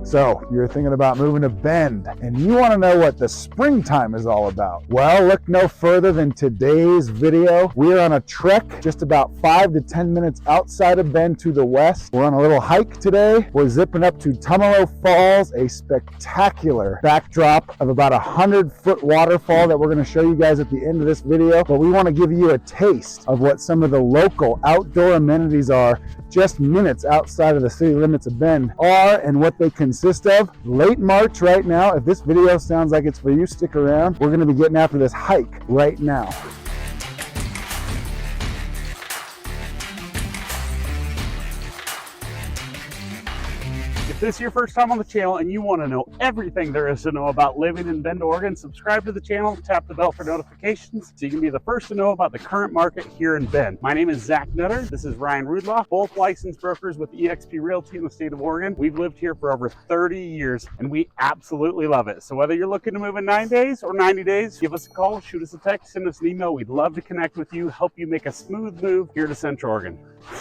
So you're thinking about moving to Bend and you want to know what the springtime is all about. Well, look no further than today's video. We're on a trek just about 5 to 10 minutes outside of Bend to the west. We're on a little hike today. We're zipping up to Tumalo Falls, a spectacular backdrop of about 100-foot waterfall that we're going to show you guys at the end of this video. But we want to give you a taste of what some of the local outdoor amenities are just minutes outside of the city limits of Bend are and what they consist of. Late March right now. If this video sounds like it's for you, stick around. We're going to be getting after this hike right now. If this is your first time on the channel and you want to know everything there is to know about living in Bend, Oregon, subscribe to the channel, tap the bell for notifications so you can be the first to know about the current market here in Bend. My name is Zach Nutter. This is Ryan Rudloff, both licensed brokers with eXp Realty in the state of Oregon. We've lived here for over 30 years and we absolutely love it. So whether you're looking to move in 9 days or 90 days, give us a call, shoot us a text, send us an email. We'd love to connect with you, help you make a smooth move here to Central Oregon.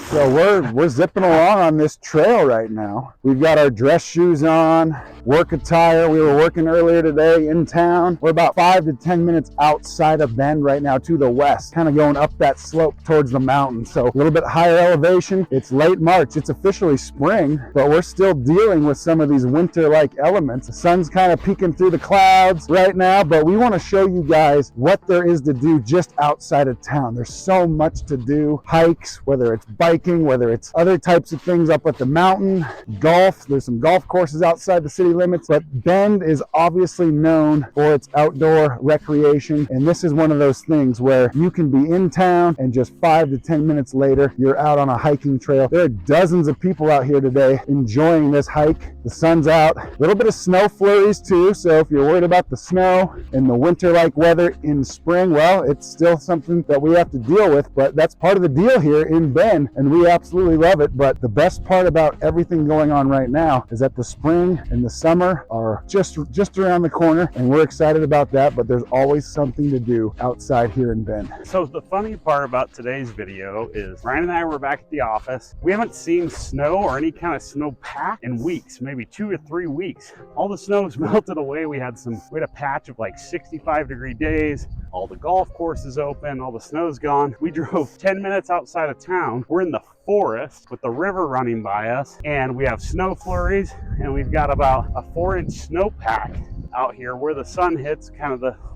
So we're zipping along on this trail right now. We've got our dress shoes on, work attire. We were working earlier today in town. We're about 5 to 10 minutes outside of Bend right now to the west, kind of going up that slope towards the mountain. So a little bit higher elevation. It's late March. It's officially spring, but we're still dealing with some of these winter-like elements. The sun's kind of peeking through the clouds right now, but we want to show you guys what there is to do just outside of town. There's so much to do. Hikes, whether it's biking, whether it's other types of things up at the mountain, golf. There's some golf courses outside the city limits, but Bend is obviously known for its outdoor recreation, and this is one of those things where you can be in town and just 5 to 10 minutes later you're out on a hiking trail. There are dozens of people out here today enjoying this hike. The sun's out, a little bit of snow flurries too, so if you're worried about the snow and the winter-like weather in spring, well, it's still something that we have to deal with, but that's part of the deal here in Bend, and we absolutely love it. But the best part about everything going on right now is that the spring and the summer are just around the corner, and we're excited about that, but there's always something to do outside here in Bend. So the funny part about today's video is Ryan and I were back at the office. We haven't seen snow or any kind of snowpack in weeks, maybe 2 or 3 weeks. All the snow's melted away. We had a patch of like 65-degree days. All the golf courses open, all the snow's gone. We drove 10 minutes outside of town. We're in the forest with the river running by us, and we have snow flurries, and we've got about a 4-inch snowpack out here where the sun hits.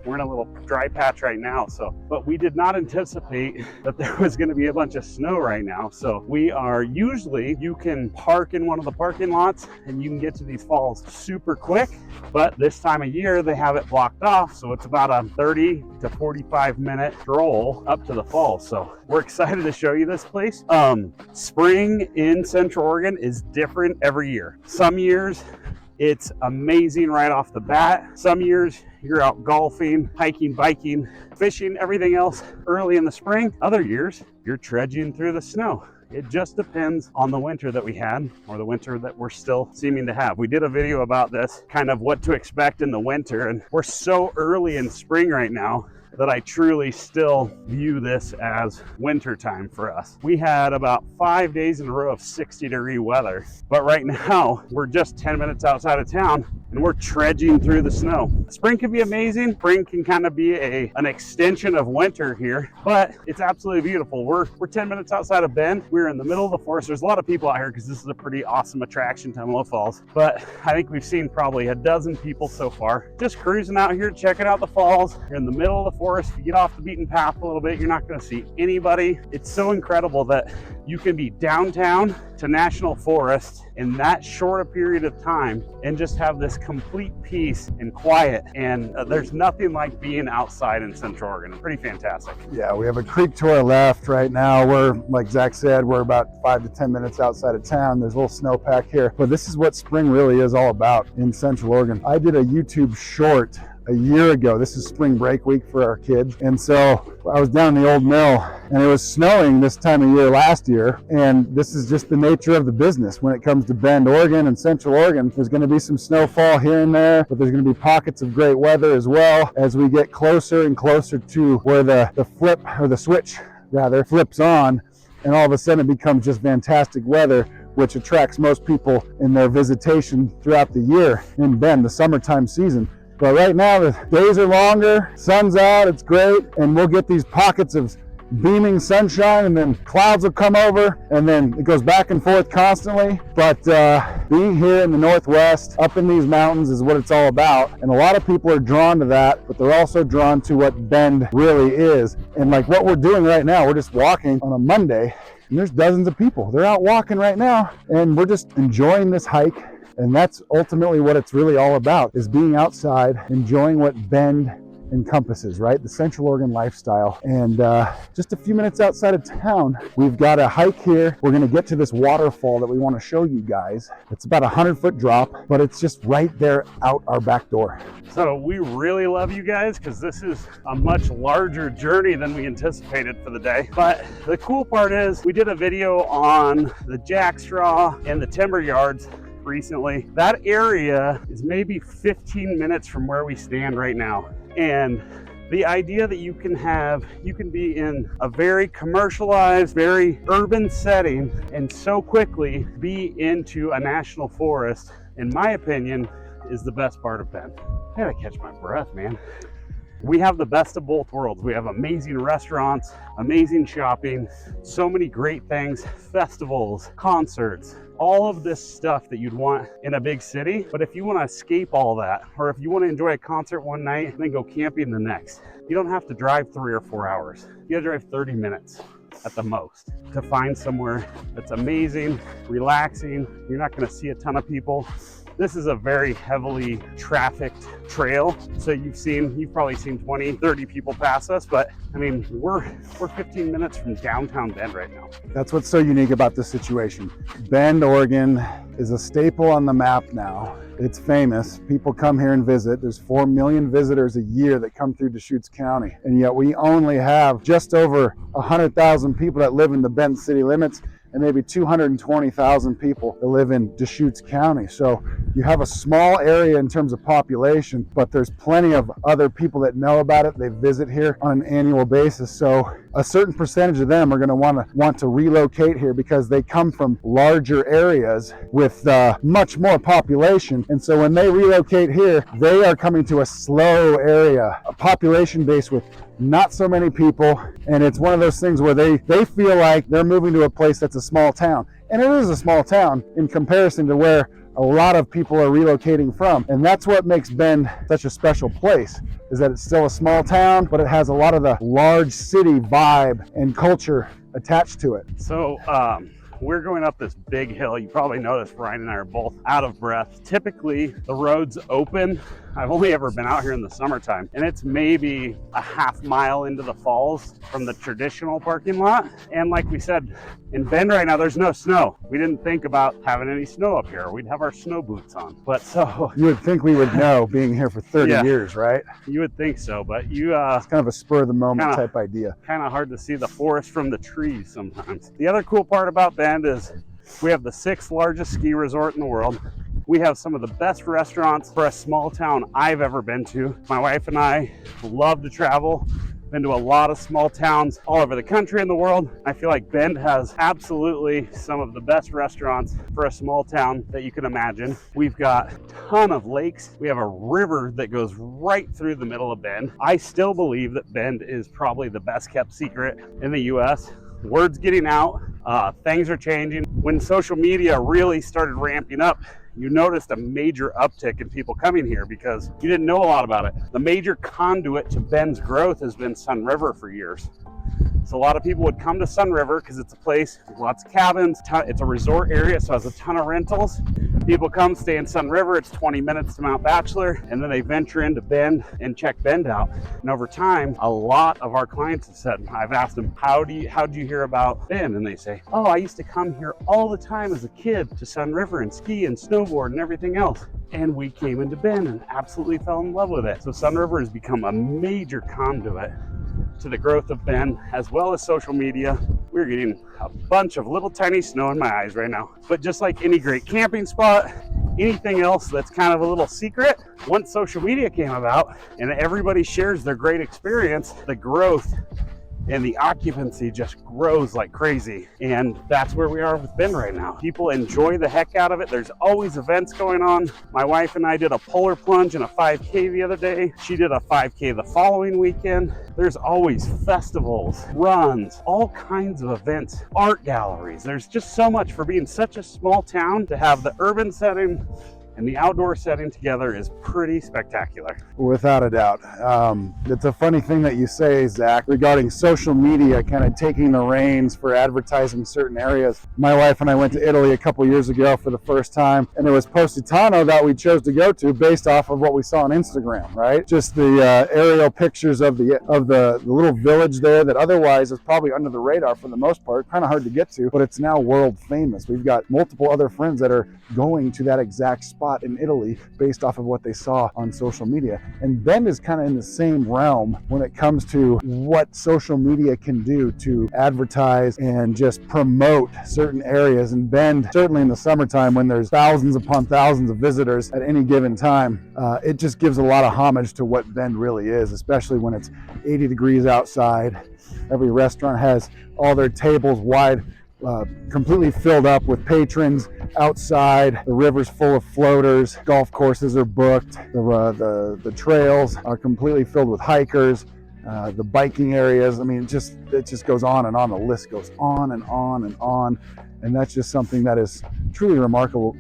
We're in a little dry patch right now, but we did not anticipate that there was going to be a bunch of snow right now. So you can park in one of the parking lots and you can get to these falls super quick, but this time of year they have it blocked off, so it's about a 30 to 45 minute stroll up to the falls. So we're excited to show you this place. Spring in Central Oregon is different every year. Some years it's amazing right off the bat. Some years you're out golfing, hiking, biking, fishing, everything else early in the spring. Other years you're trudging through the snow. It just depends on the winter that we had, or the winter that we're still seeming to have. We did a video about this, kind of what to expect in the winter, and we're so early in spring right now that I truly still view this as winter time for us. We had about 5 days in a row of 60-degree weather, but right now we're just 10 minutes outside of town and we're trudging through the snow. Spring can be amazing. Spring can kind of be an extension of winter here, but it's absolutely beautiful. We're 10 minutes outside of Bend. We're in the middle of the forest. There's a lot of people out here because this is a pretty awesome attraction, Tumalo Falls, but I think we've seen probably a dozen people so far just cruising out here, checking out the falls. You're in the middle of the forest. If you get off the beaten path a little bit, you're not going to see anybody. It's so incredible that you can be downtown to National Forest in that short a period of time and just have this complete peace and quiet. And there's nothing like being outside in Central Oregon. Pretty fantastic. Yeah, we have a creek to our left right now. We're, like Zach said, we're about 5 to 10 minutes outside of town. There's a little snowpack here, but this is what spring really is all about in Central Oregon. I did a YouTube short a year ago. This is spring break week for our kids, and so I was down in the old mill and it was snowing this time of year last year, and this is just the nature of the business when it comes to Bend, Oregon and Central Oregon. There's going to be some snowfall here and there, but there's going to be pockets of great weather as well as we get closer and closer to where the switch flips on, and all of a sudden it becomes just fantastic weather which attracts most people in their visitation throughout the year in Bend, the summertime season. But right now the days are longer, sun's out, it's great, and we'll get these pockets of beaming sunshine, and then clouds will come over, and then it goes back and forth constantly. But being here in the Northwest, up in these mountains, is what it's all about. And a lot of people are drawn to that, but they're also drawn to what Bend really is. And like what we're doing right now, we're just walking on a Monday, and there's dozens of people. They're out walking right now, and we're just enjoying this hike. And that's ultimately what it's really all about, is being outside, enjoying what Bend encompasses, right? The Central Oregon lifestyle. And just a few minutes outside of town, we've got a hike here. We're going to get to this waterfall that we want to show you guys. It's about 100-foot drop, but it's just right there out our back door. So we really love you guys, because this is a much larger journey than we anticipated for the day. But the cool part is we did a video on the jack straw and the timber yards recently. That area is maybe 15 minutes from where we stand right now. And the idea that you can be in a very commercialized, very urban setting and so quickly be into a national forest, in my opinion, is the best part of Bend. I gotta catch my breath, man. We have the best of both worlds. We have amazing restaurants, amazing shopping, so many great things, festivals, concerts, all of this stuff that you'd want in a big city. But if you want to escape all that, or if you want to enjoy a concert one night and then go camping the next, you don't have to drive 3 or 4 hours. You gotta drive 30 minutes at the most to find somewhere that's amazing, relaxing. You're not gonna see a ton of people. This is a very heavily trafficked trail. So you've probably seen 20, 30 people pass us, but I mean, we're 15 minutes from downtown Bend right now. That's what's so unique about this situation. Bend, Oregon is a staple on the map now. It's famous. People come here and visit. There's 4 million visitors a year that come through Deschutes County. And yet we only have just over 100,000 people that live in the Bend city limits, and maybe 220,000 people that live in Deschutes County. So you have a small area in terms of population, but there's plenty of other people that know about it. They visit here on an annual basis. So a certain percentage of them are going to want to relocate here because they come from larger areas with much more population. And so when they relocate here, they are coming to a slow area, a population base with not so many people. And it's one of those things where they feel like they're moving to a place that's a small town. And it is a small town in comparison to where a lot of people are relocating from. And that's what makes Bend such a special place, is that it's still a small town, but it has a lot of the large city vibe and culture attached to it. So we're going up this big hill. You probably noticed Ryan and I are both out of breath. Typically the road's open. I've only ever been out here in the summertime, and it's maybe a half mile into the falls from the traditional parking lot. And like we said, in Bend right now, there's no snow. We didn't think about having any snow up here. We'd have our snow boots on. But so you would think we would know, being here for 30 years, right? You would think so, but it's kind of a spur of the moment type idea. Kind of hard to see the forest from the trees sometimes. The other cool part about Bend is we have the 6th largest ski resort in the world. We have some of the best restaurants for a small town I've ever been to. My wife and I love to travel. Been to a lot of small towns all over the country and the world. I feel like Bend has absolutely some of the best restaurants for a small town that you can imagine. We've got a ton of lakes. We have a river that goes right through the middle of Bend. I still believe that Bend is probably the best kept secret in the US. Word's getting out, things are changing. When social media really started ramping up, you noticed a major uptick in people coming here because you didn't know a lot about it. The major conduit to Bend's growth has been Sun River for years. So a lot of people would come to Sun River because it's a place with lots of cabins. It's a resort area, so it has a ton of rentals. People come, stay in Sun River. It's 20 minutes to Mount Bachelor, and then they venture into Bend and check Bend out. And over time, a lot of our clients have said, I've asked them, how'd you hear about Bend? And they say, oh, I used to come here all the time as a kid to Sun River and ski and snowboard and everything else. And we came into Bend and absolutely fell in love with it. So Sun River has become a major conduit to the growth of Bend, as well as social media. We're getting a bunch of little tiny snow in my eyes right now. But just like any great camping spot, anything else that's kind of a little secret, once social media came about and everybody shares their great experience, the growth and the occupancy just grows like crazy. And that's where we are with Bend right now. People enjoy the heck out of it. There's always events going on. My wife and I did a polar plunge and a 5K the other day. She did a 5K the following weekend. There's always festivals, runs, all kinds of events, art galleries. There's just so much. For being such a small town, to have the urban setting and the outdoor setting together is pretty spectacular. Without a doubt. It's a funny thing that you say, Zach, regarding social media kind of taking the reins for advertising certain areas. My wife and I went to Italy a couple years ago for the first time, and it was Positano that we chose to go to based off of what we saw on Instagram, right? Just the aerial pictures of the little village there that otherwise is probably under the radar for the most part, kind of hard to get to, but it's now world famous. We've got multiple other friends that are going to that exact spot in Italy based off of what they saw on social media. And Bend is kind of in the same realm when it comes to what social media can do to advertise and just promote certain areas. And Bend, certainly in the summertime when there's thousands upon thousands of visitors at any given time, it just gives a lot of homage to what Bend really is, especially when it's 80 degrees outside. Every restaurant has all their tables wide, completely filled up with patrons outside. The river's full of floaters. Golf courses are booked. The trails are completely filled with hikers. The biking areas. I mean, it just goes on and on. The list goes on and on and on. And that's just something that is truly remarkable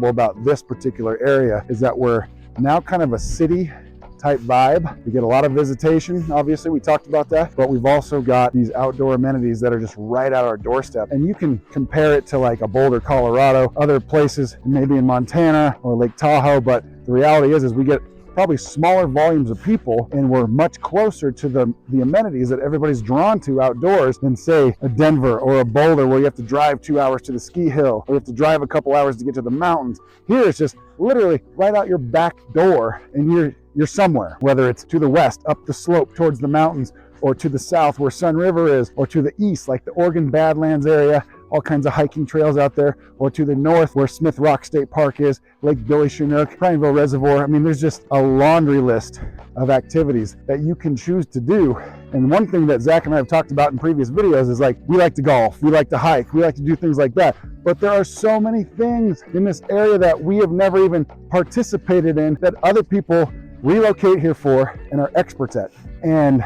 about this particular area, is that we're now kind of a city type vibe. We get a lot of visitation, obviously, we talked about that, but we've also got these outdoor amenities that are just right at our doorstep. And you can compare it to like a Boulder, Colorado, other places, maybe in Montana or Lake Tahoe, but the reality is we get probably smaller volumes of people, and we're much closer to the amenities that everybody's drawn to outdoors than, say, a Denver or a Boulder, where you have to drive 2 hours to the ski hill, or you have to drive a couple hours to get to the mountains. Here it's just literally right out your back door, and you're somewhere, whether it's to the west, up the slope towards the mountains, or to the south where Sun River is, or to the east, like the Oregon Badlands area, all kinds of hiking trails out there, or to the north where Smith Rock State Park is, Lake Billy Chinook, Prineville Reservoir. I mean, there's just a laundry list of activities that you can choose to do. And one thing that Zach and I have talked about in previous videos is, like, we like to golf, we like to hike, we like to do things like that. But there are so many things in this area that we have never even participated in that other people relocate here for and are experts at. And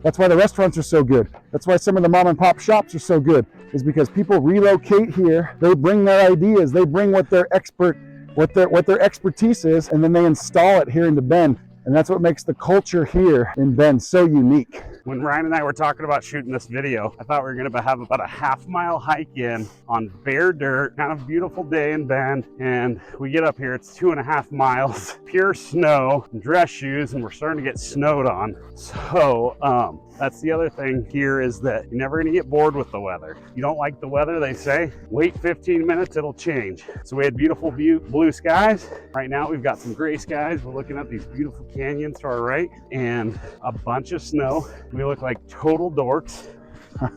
that's why the restaurants are so good. That's why some of the mom and pop shops are so good, is because people relocate here, they bring their ideas, they bring what their expertise is, and then they install it here into Bend. And that's what makes the culture here in Bend so unique. When Ryan and I were talking about shooting this video, I thought we were gonna have about a half-mile hike in on bare dirt, kind of beautiful day in Bend. And we get up here, it's 2.5 miles, pure snow, dress shoes, and we're starting to get snowed on. So that's the other thing here, is that you're never gonna get bored with the weather. You don't like the weather, they say, wait 15 minutes, it'll change. So we had beautiful blue skies. Right now we've got some gray skies. We're looking at these beautiful canyons to our right and a bunch of snow. We look like total dorks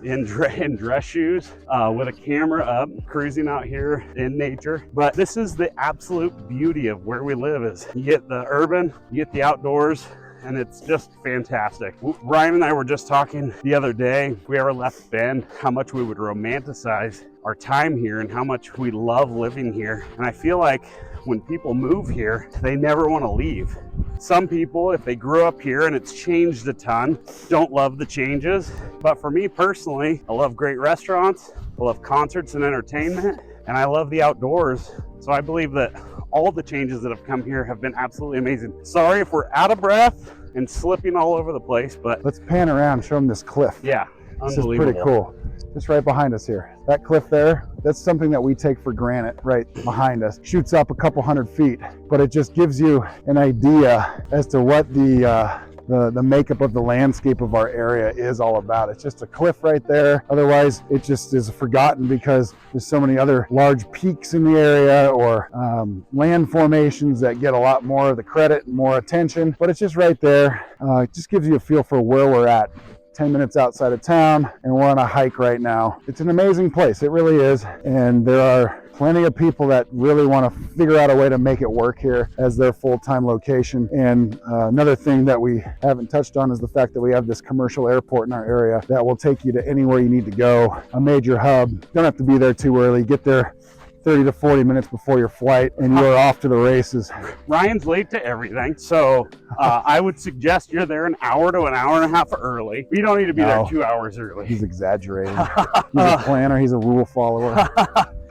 in dress shoes with a camera up, cruising out here in nature. But this is the absolute beauty of where we live, is you get the urban, you get the outdoors, and it's just fantastic. Ryan and I were just talking the other day, if we ever left Bend, how much we would romanticize our time here and how much we love living here. And I feel like when people move here, they never want to leave. Some people, if they grew up here and it's changed a ton, don't love the changes. But for me personally, I love great restaurants, I love concerts and entertainment, and I love the outdoors. So I believe that all the changes that have come here have been absolutely amazing. Sorry if we're out of breath and slipping all over the place, but let's pan around, show them this cliff. Yeah, this unbelievable. is pretty cool. Just right behind us here. That cliff there, that's something that we take for granted right behind us. Shoots up a couple hundred feet, but it just gives you an idea as to what the makeup of the landscape of our area is all about. It's just a cliff right there. Otherwise, it just is forgotten because there's so many other large peaks in the area, or land formations that get a lot more of the credit and more attention. But it's just right there. It just gives you a feel for where we're at. 10 minutes outside of town, and we're on a hike right now. It's an amazing place, it really is. And there are plenty of people that really want to figure out a way to make it work here as their full-time location. And another thing that we haven't touched on is the fact that we have this commercial airport in our area that will take you to anywhere you need to go. A major hub. Don't have to be there too early. Get there 30 to 40 minutes before your flight and you are off to the races. Ryan's late to everything, so I would suggest you're there an hour to an hour and a half early. You don't need to be there 2 hours early. He's exaggerating. He's a planner, he's a rule follower.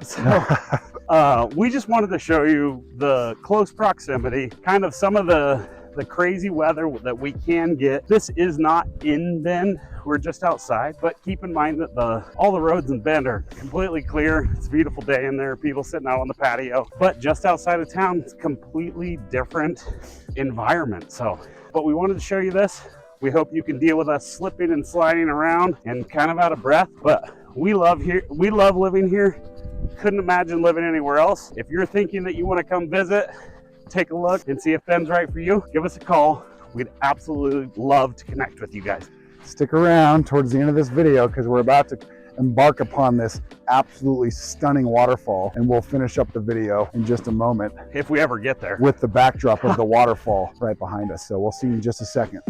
So we just wanted to show you the close proximity, kind of some of the crazy weather that we can get. This is not in Bend, we're just outside, but keep in mind that all the roads in Bend are completely clear. It's a beautiful day in there, people sitting out on the patio, but just outside of town, it's a completely different environment. So, but we wanted to show you this. We hope you can deal with us slipping and sliding around and kind of out of breath, but we love living here. Couldn't imagine living anywhere else. If you're thinking that you want to come visit, take a look and see if Bend's right for you, give us a call. We'd absolutely love to connect with you guys. Stick around towards the end of this video because we're about to embark upon this absolutely stunning waterfall, and we'll finish up the video in just a moment. If we ever get there. With the backdrop of the waterfall right behind us. So we'll see you in just a second.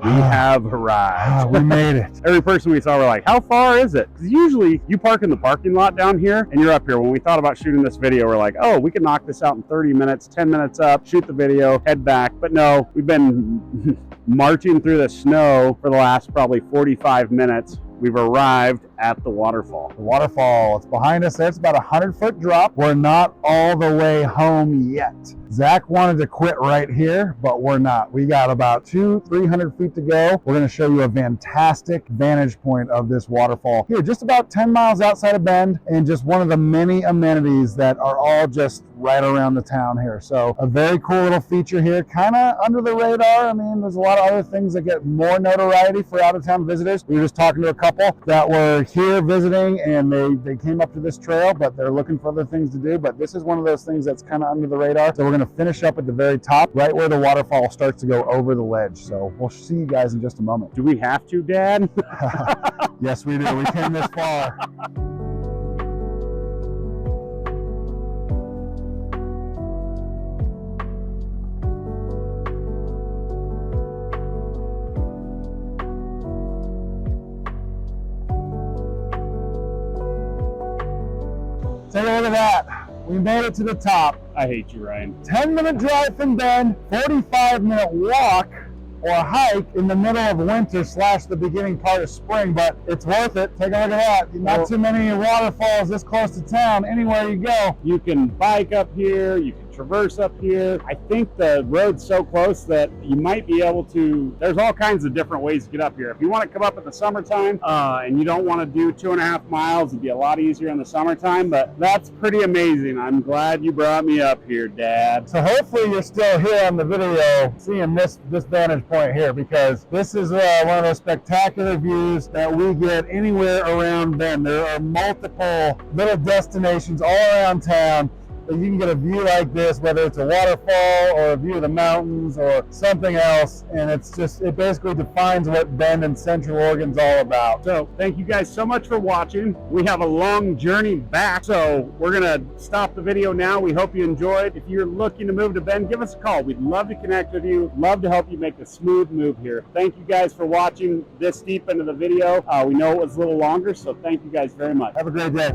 We have arrived. We made it. Every person we saw were like, how far is it? Because usually you park in the parking lot down here and you're up here. When we thought about shooting this video, we're like, oh, we can knock this out in 30 minutes, 10 minutes up, shoot the video, head back. But no, we've been marching through the snow for the last probably 45 minutes. We've arrived at the waterfall. The waterfall, it's behind us there. It's about a 100-foot drop. We're not all the way home yet. Zach wanted to quit right here, but we're not. We got about 200-300 feet to go. We're gonna show you a fantastic vantage point of this waterfall here, just about 10 miles outside of Bend, and just one of the many amenities that are all just right around the town here. So a very cool little feature here, kind of under the radar. I mean, there's a lot of other things that get more notoriety for out-of-town visitors. We were just talking to a couple that were here visiting, and they came up to this trail, but they're looking for other things to do. But this is one of those things that's kind of under the radar. So we're going to finish up at the very top, right where the waterfall starts to go over the ledge. So we'll see you guys in just a moment. Do we have to, Dad? Yes, we do. We came this far. Take a look at that. We made it to the top. I hate you, Ryan. 10-minute drive from Bend, 45-minute walk or hike in the middle of winter / the beginning part of spring, but it's worth it. Take a look at that. Not too many waterfalls this close to town. Anywhere you go. You can bike up here, you can traverse up here. I think the road's so close that you might be able to, there's all kinds of different ways to get up here. If you want to come up in the summertime and you don't want to do 2.5 miles, it'd be a lot easier in the summertime, but that's pretty amazing. I'm glad you brought me up here, Dad. So hopefully you're still here on the video seeing this vantage point here, because this is one of those spectacular views that we get anywhere around Bend. There are multiple little destinations all around town that you can get a view like this, whether it's a waterfall or a view of the mountains or something else, and it basically defines what Bend and Central Oregon's all about. So thank you guys so much for watching. We have a long journey back, so we're gonna stop the video now. We hope you enjoyed. If you're looking to move to Bend, give us a call. We'd love to connect with you, love to help you make a smooth move here. Thank you guys for watching this deep into the video. We know it was a little longer, so thank you guys very much. Have a great day.